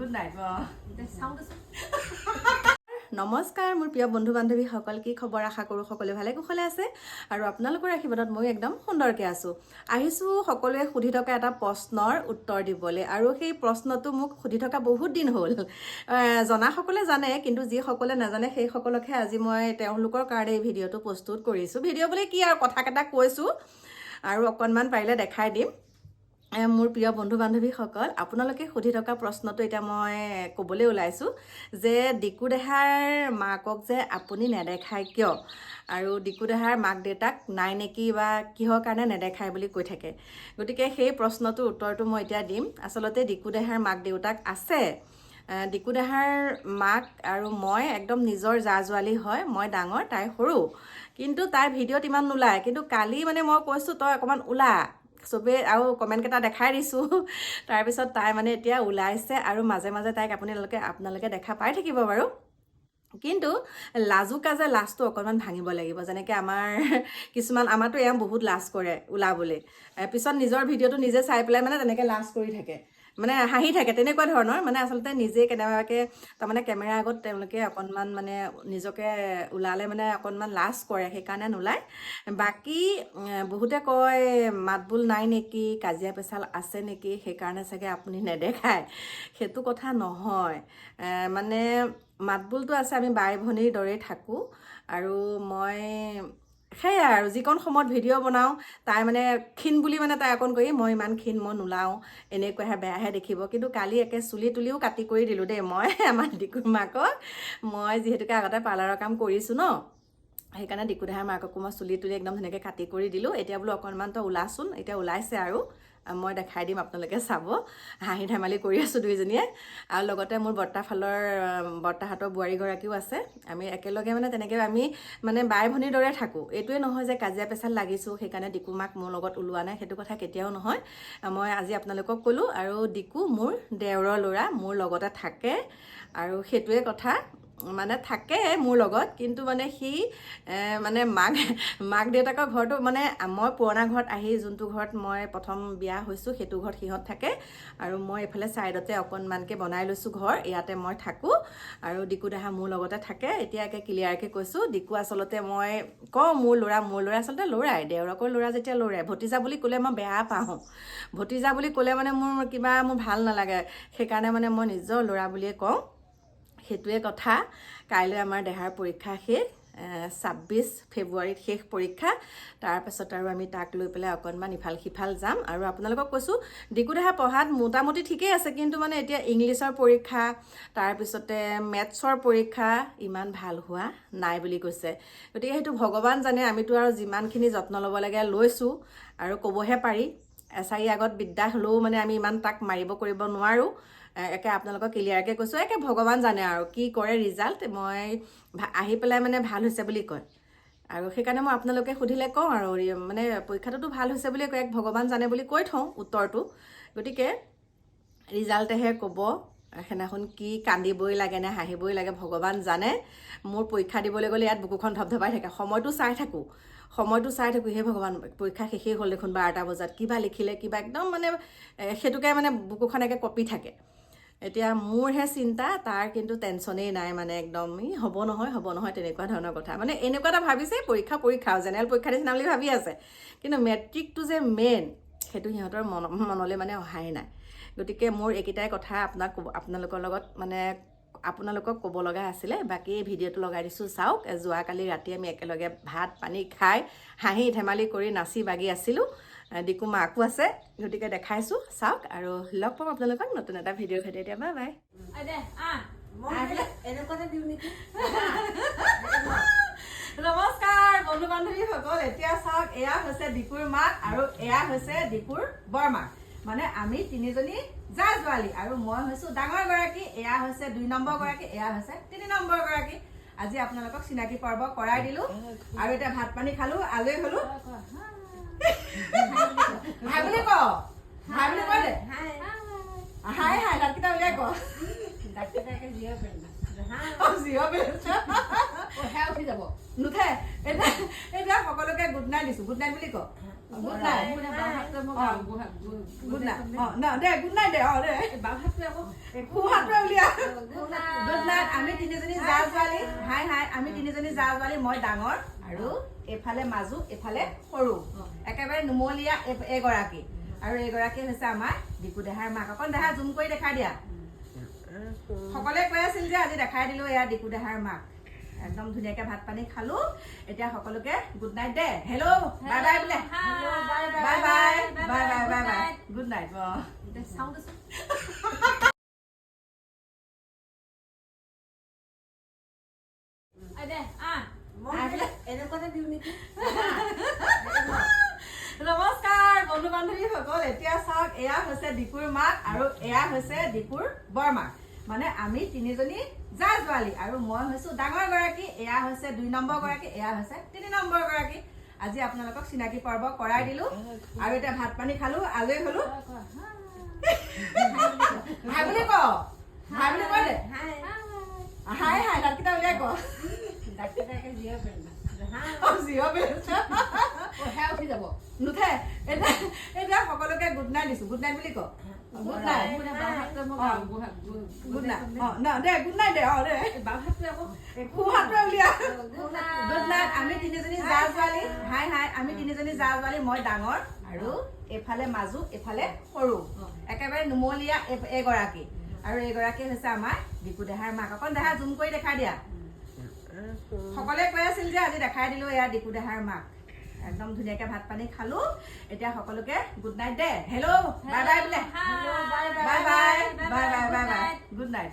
Good night sound নমস্কাৰ মোৰ প্ৰিয় বন্ধু বান্ধৱীসকল, কি খবৰ? আশা কৰোঁ সকলোৱে ভালে কুশলে আছে আৰু আপোনালোকৰ আশীৰ্বাদত মই একদম সুন্দৰকৈ আছোঁ। আহিছোঁ সকলোৱে সুধি থকা এটা প্ৰশ্নৰ উত্তৰ দিবলৈ, আৰু সেই প্ৰশ্নটো মোক সুধি থকা বহুত দিন হ'ল। জনাসকলে জানে, কিন্তু যিসকলে নাজানে সেইসকলকহে আজি মই তেওঁলোকৰ কাৰণে এই ভিডিঅ'টো প্ৰস্তুত কৰিছোঁ। ভিডিঅ' বুলি কি আৰু, কথা কেইটা কৈছোঁ আৰু অকণমান পাৰিলে দেখাই দিম। মোৰ প্ৰিয় বন্ধু বান্ধৱীসকল, আপোনালোকে সুধি থকা প্ৰশ্নটো এতিয়া মই ক'বলৈ ওলাইছোঁ যে ডিকু দেহাৰ মাকক যে আপুনি নেদেখায় কিয়, আৰু ডিকু দেহাৰ মাক দেউতাক নাই নেকি বা কিহৰ কাৰণে নেদেখায় বুলি কৈ থাকে। গতিকে সেই প্ৰশ্নটোৰ উত্তৰটো মই এতিয়া দিম। আচলতে ডিকু দেহাৰ মাক দেউতাক আছে। ডিকু দেহাৰ মাক আৰু মই একদম নিজৰ জা জোৱালী হয়। মই ডাঙৰ, তাই সৰু, কিন্তু তাইৰ ভিডিঅ'ত ইমান নোলায়। কিন্তু কালি মানে মই কৈছোঁ তই অকণমান ওলা, চবেই আৰু কমেণ্টকেইটা দেখাই দিছোঁ। তাৰপিছত তাই মানে এতিয়া ওলাইছে আৰু মাজে মাজে তাইক আপোনালোকে দেখা পাই থাকিব বাৰু। কিন্তু লাজটো অকণমান ভাঙিব লাগিব। যেনেকৈ আমাৰতো এয়া বহুত লাজ কৰে ওলাবলৈ, পিছত নিজৰ ভিডিঅ'টো নিজে চাই পেলাই মানে তেনেকৈ লাজ কৰি থাকে, মানে হাঁহি থাকে, তেনেকুৱা ধৰণৰ। মানে আচলতে নিজে কেনেবাকৈ তাৰমানে কেমেৰাৰ আগত তেওঁলোকে অকণমান মানে নিজকে ওলালে মানে অকণমান লাজ কৰে, সেইকাৰণে নোলায়। বাকী বহুতে কয় মাতবোল নাই নেকি, কাজিয়া পেচাল আছে নেকি, সেইকাৰণে চাগে আপুনি নেদেখায়। সেইটো কথা নহয়। মানে মাতবোলটো আছে, আমি বাই ভনীৰ দৰেই থাকোঁ। আৰু মই সেয়াই আৰু যিকণ সময়ত ভিডিঅ' বনাওঁ, তাই মানে ক্ষীণ বুলি মানে তাই অকণ কৰি মই ইমান ক্ষীণ, মই নোলাওঁ, এনেকুৱাহে বেয়াহে দেখিব। কিন্তু কালি একে চুলি তুলিও কাটি কৰি দিলোঁ দেই মই আমাৰ ডিকুৰ মাকক। মই যিহেতুকে আগতে পাৰ্লাৰৰ কাম কৰিছোঁ ন, সেইকাৰণে ডিকু দেহাৰ মাককো মই চুলি তুলি একদম ধুনীয়াকৈ কাটি কৰি দিলোঁ। এতিয়া বোলো অকণমান তই ওলাচোন, এতিয়া ওলাইছে আৰু মই দেখাই দিম, আপোনালোকে চাব। হাঁহি ধেমালি কৰি আছোঁ দুইজনীয়ে। আৰু লগতে মোৰ বৰ্তাহঁতৰ বোৱাৰীগৰাকীও আছে। আমি একেলগে মানে তেনেকৈ আমি মানে বাই ভনীৰ দৰে থাকোঁ। এইটোৱে নহয় যে কাজিয়া পেচাল লাগিছোঁ সেইকাৰণে ডিকু মাক মোৰ লগত ওলোৱা নাই, সেইটো কথা কেতিয়াও নহয়। মই আজি আপোনালোকক ক'লোঁ। আৰু ডিকু মোৰ দেওৰৰ ল'ৰা, মোৰ লগতে থাকে, আৰু সেইটোৱে কথা। মানে থাকে মোৰ লগত, কিন্তু মানে সি মানে মাক দেউতাকৰ ঘৰটো মানে মই পুৰণা ঘৰত আহি যোনটো ঘৰত মই প্ৰথম বিয়া হৈছোঁ সেইটো ঘৰত সিহঁত থাকে, আৰু মই এইফালে ছাইডতে অকণমানকৈ বনাই লৈছোঁ ঘৰ, ইয়াতে মই থাকোঁ। আৰু ডিকু দেহা মোৰ লগতে থাকে। এতিয়া একে ক্লিয়াৰকৈ কৈছোঁ, ডিকু আচলতে মই কওঁ মোৰ ল'ৰা আচলতে ল'ৰাই, দেওৰকৰ ল'ৰা যেতিয়া ল'ৰাই। ভতিজা বুলি ক'লে মই বেয়া পাওঁ। ভতিজা বুলি ক'লে মানে মোৰ ভাল নালাগে, সেইকাৰণে মানে মই নিজৰ ল'ৰা বুলিয়ে কওঁ। সেইটোৱে কথা। কাইলৈ আমাৰ দেহাৰ পৰীক্ষা শেষ, 26 ফেব্ৰুৱাৰীত শেষ পৰীক্ষা। তাৰপাছত আৰু আমি তাক লৈ পেলাই অকণমান ইফাল সিফাল যাম। আৰু আপোনালোকক কৈছোঁ ডিকু দেহা পঢ়াত মোটামুটি ঠিকেই আছে, কিন্তু মানে এতিয়া ইংলিছৰ পৰীক্ষা, তাৰপিছতে মেথছৰ পৰীক্ষা ইমান ভাল হোৱা নাই বুলি কৈছে। গতিকে সেইটো ভগৱান জানে, আমিতো আৰু যিমানখিনি যত্ন ল'ব লাগে লৈছোঁ, আৰু ক'বহে পাৰি। এছাৰি আগত বিদ্যা হ'লেও মানে আমি ইমান তাক মাৰিব কৰিব নোৱাৰোঁ। একে আপোনালোকক ক্লিয়াৰকৈ কৈছোঁ, একে ভগৱান জানে আৰু কি কৰে ৰিজাল্ট। মই আহি পেলাই মানে ভাল হৈছে বুলি কয়, আৰু সেইকাৰণে মই আপোনালোকে সুধিলে কওঁ আৰু মানে পৰীক্ষাটোতো ভাল হৈছে বুলি কয়, এক ভগৱান জানে বুলি কৈ থওঁ উত্তৰটো। গতিকে ৰিজাল্টেহে ক'ব সেইদিনাখন কি কান্দিবই লাগে নে হাঁহিবই লাগে ভগৱান জানে। মোৰ পৰীক্ষা দিবলৈ গ'লে ইয়াত বুকুখন ধপধপাই থাকে, সময়টো চাই থাকোঁ, সেই ভগৱান পৰীক্ষা শেষেই হ'ল দেখোন 12টা বজাত, কিবা লিখিলে কিবা একদম মানে সেইটোকে মানে বুকুখন একে কঁপি থাকে। এতিয়া মোৰহে চিন্তা, তাৰ কিন্তু টেনশ্যনেই নাই, মানে একদম হ'ব নহয় তেনেকুৱা ধৰণৰ কথা। মানে এনেকুৱা এটা ভাবিছে পৰীক্ষা জেনেৰেল পৰীক্ষা নিচিনা বুলি ভাবি আছে, কিন্তু মেট্ৰিকটো যে মেইন সেইটো সিহঁতৰ মনলৈ মানে অহাই নাই। গতিকে মোৰ এইকেইটাই কথা আপোনালোকৰ লগত মানে আপোনালোকক ক'ব লগা আছিলে। বাকী ভিডিঅ'টো লগাই দিছোঁ চাওক। যোৱাকালি ৰাতি আমি একেলগে ভাত পানী খাই হাঁহি ধেমালি কৰি নাচি বাগি আছিলোঁ। ডিকু মাকো আছে, গতিকে দেখাইছোঁ চাওক, আৰু লগ পাম আপোনালোকক নতুন এটা ভিডিঅ'ৰ সৈতে। এতিয়া বাই বাই। নমস্কাৰ বন্ধু বান্ধৱীসকল, এতিয়া চাওক, এয়া হৈছে ডিকুৰ মাক আৰু এয়া হৈছে ডিকুৰ বৰমাক। মানে আমি তিনিজনী জা জোৱালী, আৰু মই হৈছোঁ ডাঙৰ গৰাকী, এয়া হৈছে 2 নম্বৰ গৰাকী, এয়া হৈছে 3 নম্বৰ গৰাকী। আজি আপোনালোকক চিনাকি পৰ্ব কৰাই দিলোঁ, আৰু এতিয়া ভাত পানী খালোঁ, আজৰি হ'লোঁ। হাই বুলি ক, হাই বুলি কয় দে, হাই দাঁতকেইটা উলিয়াই ক, উঠি যাব নুঠে। এতিয়া সকলোকে গুড নাইট দিছোঁ, গুড নাইট বুলি ক। গুড নাইট গুড নাইট দে গুড নাইট দে দে সোঁহাতটোৱে উলিয়া গুড নাইট আমি তিনিজনী জা ছোৱালী হাই হাই আমি তিনিজনী জা ছোৱালী মই ডাঙৰ আৰু এইফালে মাজু এইফালে সৰু একেবাৰে নুমলীয়া এগৰাকী আৰু এইগৰাকী হৈছে আমাৰ দীপু দেহাৰ মাক অকণ দেহা জুম কৰি দেখাই দিয়া সকলোৱে কৈ আছিল যে আজি দেখাই দিলো এয়া দীপু দেহাৰ মাক একদম ধুনীয়াকে ভাত পানী খালো এতিয়া সকলোকে গুড নাইট দে হেল্ল' বাই বাই বোলে bye bye bye bye bye bye good night নমস্কাৰ বন্ধু বান্ধৱীসকল এতিয়া চাওক এয়া হৈছে দীপুৰ মাক আৰু এয়া হৈছে দীপুৰ বৰমাক মানে আমি তিনিজনী জা ছোৱালী আৰু মই হৈছো ডাঙৰ গৰাকী এয়া হৈছে 2 নম্বৰ গৰাকী এয়া হৈছে 3 নম্বৰ গৰাকী আজি আপোনালোকক চিনাকি পৰ্ব কৰাই দিলো আৰু এতিয়া ভাত পানী খালো আজৰি হলো হাই বুলি ক হাই বুলি কৈ দে হাই হাই দাঁতকেইটা উলিয়াই ক দাঁতকেইটাকে জিঅ' উঠি যাব নুঠে এতিয়া সকলোকে গুড নাইট দিছো গুড নাইট বুলি ক গুড নাইট গুড নাইট দে গুড নাইট দে দে সোঁহাতটোৱে উলিয়া গুড নাইট আমি তিনিজনী জা ছোৱালী হাই হাই আমি তিনিজনী জা ছোৱালী মই ডাঙৰ আৰু এইফালে মাজু এইফালে সৰু একেবাৰে নুমলীয়া এগৰাকী আৰু এইগৰাকী হৈছে আমাৰ দীপু দেহাৰ মাক অকণ দেহা জুম কৰি দেখাই দিয়া সকলোৱে কৈ আছিল যে আজি দেখাই দিলো এয়া দীপু দেহাৰ মাক একদম ধুনীয়াকে ভাত পানী খালো এতিয়া সকলোকে গুড নাইট দে হেল্ল' বাই বাই বোলে bye bye bye bye bye bye good night